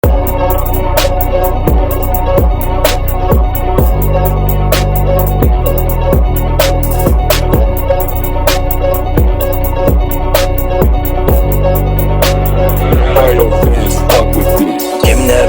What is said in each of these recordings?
Kimler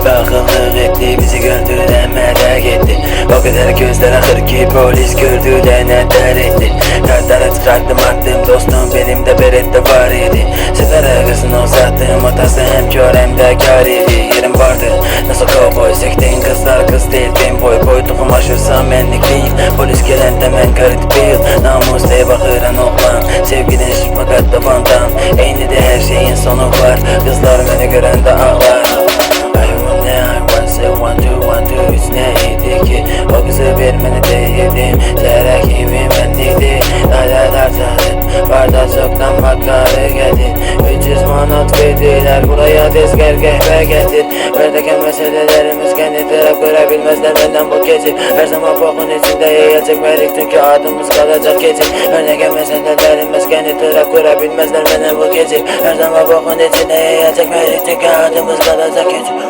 bakımlık etti, bizi gördüler merak etti. O kadar gözler akır ki polis gördüler neler etti. Kartları çıkarttım attım dostum, belimde berette var idi. Sigara kızını uzattım, atası hem kör hem de kar idi. Yerim vardı nasıl kovboy, sektiğin kızlar kız değil ben boy. Boyduğum aşırsam benlik değil, polis gelen demen garip değil. Namus diye bakıran oğlan, sevgiden şıkmakat da fantam. Eyni de her şeyin sonu var, kızlar beni gören de ağlar. Üç neydi ki o kızı vermeni değildim. Terakimi bendiydi. Adalar zaten barda çoktan makarı geldin. 300 manat verdiler buraya tezgah kahve getir. Berdeki meselelerimiz kendi taraf görebilmezler benden bu gece. Her zaman bokun içinde yiyecek verik çünkü adımız kalacak gece. Berdeki meselelerimiz kendi taraf görebilmezler benden bu gece. Her zaman bokun içinde yiyecek verik çünkü adımız kalacak gece.